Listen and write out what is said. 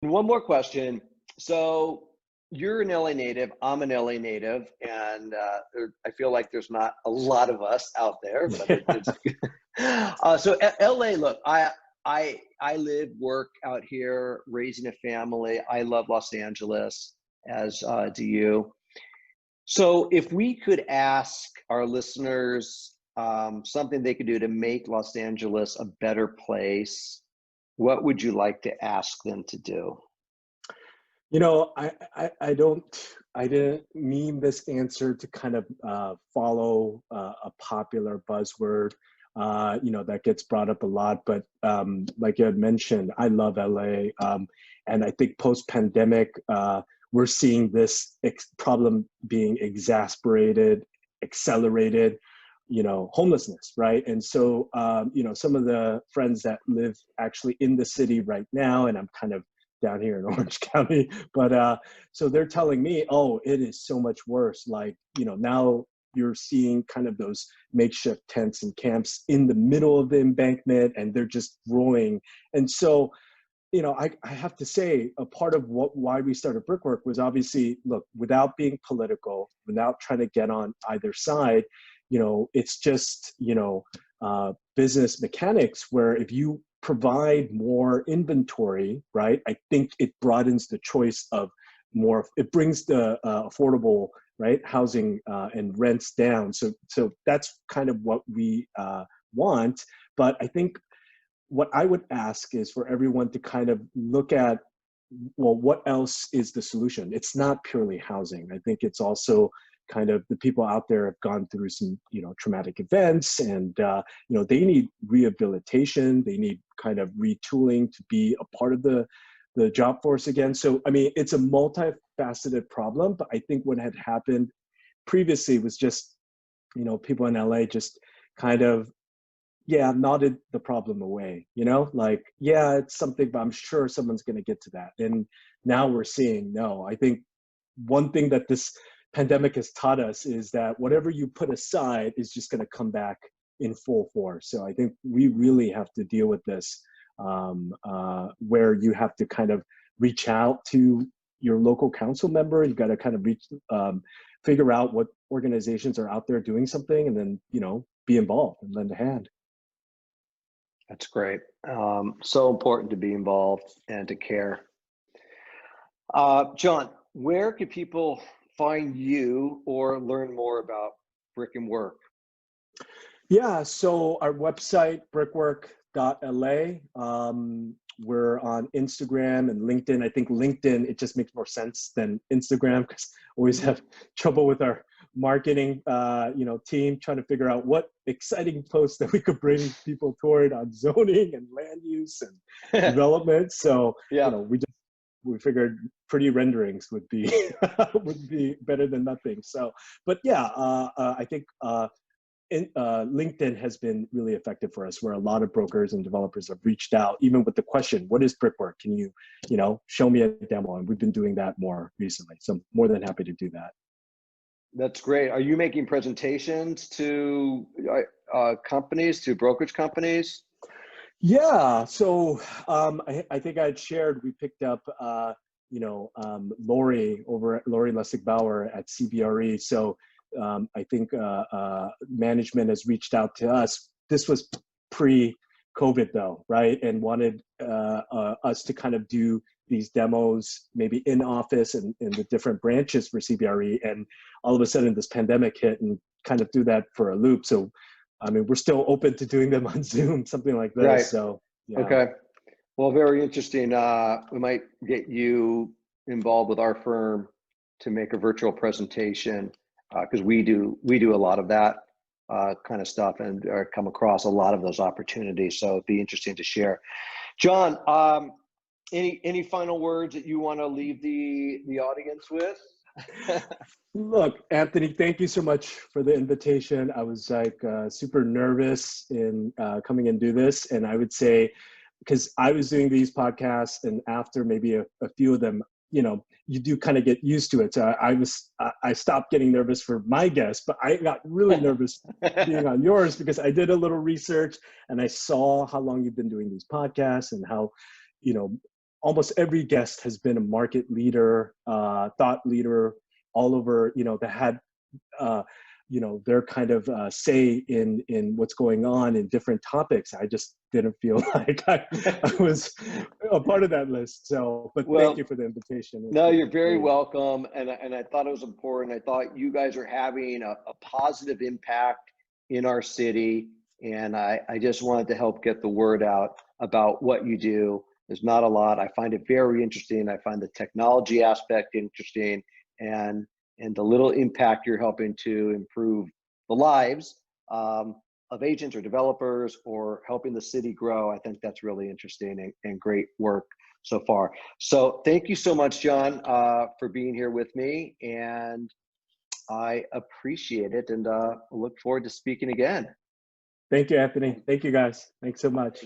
One more question. So you're an LA native, I'm an LA native, and I feel like there's not a lot of us out there, but Yeah. it's so LA. Look, I live, work out here, raising a family. I love Los Angeles, as do you. So if we could ask our listeners something they could do to make Los Angeles a better place, what would you like to ask them to do? You know, I don't, I didn't mean this answer to kind of follow a popular buzzword, that gets brought up a lot. But like you had mentioned, I love LA. And I think post-pandemic, we're seeing this problem being exasperated, accelerated, homelessness, right? And so, some of the friends that live actually in the city right now, and I'm kind of down here in Orange County. But so they're telling me, oh, it is so much worse. Like, now you're seeing kind of those makeshift tents and camps in the middle of the embankment, and they're just growing. And so, I have to say, a part of why we started Brickwork was obviously, look, without being political, without trying to get on either side, it's just, business mechanics where if you provide more inventory, right, I think it broadens the choice of more, it brings the affordable, right, housing and rents down. So that's kind of what we want. But I think what I would ask is for everyone to kind of look at, well, what else is the solution? It's not purely housing. I think it's also kind of the people out there have gone through some, traumatic events, and, they need rehabilitation. They need kind of retooling to be a part of the job force again. So, I mean, it's a multifaceted problem, but I think what had happened previously was just, people in LA just kind of, yeah, nodded the problem away, like, yeah, it's something, but I'm sure someone's going to get to that. And now we're seeing, no, I think one thing that this pandemic has taught us is that whatever you put aside is just going to come back in full force. So I think we really have to deal with this, where you have to kind of reach out to your local council member. You've got to kind of figure out what organizations are out there doing something, and then, be involved and lend a hand. That's great. So important to be involved and to care. John, where can people find you or learn more about Brick+Work? Yeah, so our website, brickwork.la. We're on Instagram and LinkedIn. I think LinkedIn, it just makes more sense than Instagram, because I always have trouble with our marketing team trying to figure out what exciting posts that we could bring people toward on zoning and land use and development. So, Yeah, we figured pretty renderings would be would be better than nothing. So, but yeah, I think LinkedIn has been really effective for us, where a lot of brokers and developers have reached out, even with the question, what is Brickwork? Can you, show me a demo? And we've been doing that more recently. So I'm more than happy to do that. that's great. Are you making presentations to companies, to brokerage companies? Yeah, so I think I'd shared, we picked up, Lori Lessig-Bauer at CBRE. So I think management has reached out to us. This was pre-COVID though, right? And wanted us to kind of do these demos, maybe in office and in the different branches for CBRE. And all of a sudden this pandemic hit and kind of threw that for a loop. So I mean, we're still open to doing them on Zoom, something like this. Right. So, yeah. Okay. Well, very interesting. We might get you involved with our firm to make a virtual presentation, because we do a lot of that kind of stuff, and come across a lot of those opportunities. So it'd be interesting to share. John, any final words that you want to leave the audience with? Look, Anthony, thank you so much for the invitation. I was like super nervous in coming and do this. And I would say, because I was doing these podcasts, and after maybe a few of them, you do kind of get used to it. So I stopped getting nervous for my guests, but I got really nervous being on yours, because I did a little research and I saw how long you've been doing these podcasts and how, almost every guest has been a market leader, thought leader all over, that had, their kind of say in what's going on in different topics. I just didn't feel like I was a part of that list. So, but thank you Well, for the invitation. no, It's you're very great. welcome. And I thought it was important. I thought you guys are having a positive impact in our city. And I just wanted to help get the word out about what you do. There's not a lot. I find it very interesting. I find the technology aspect interesting, and the little impact you're helping to improve the lives of agents or developers, or helping the city grow. I think that's really interesting and great work so far. So thank you so much, John, for being here with me, and I appreciate it, and look forward to speaking again. Thank you, Anthony. Thank you, guys. Thanks so much.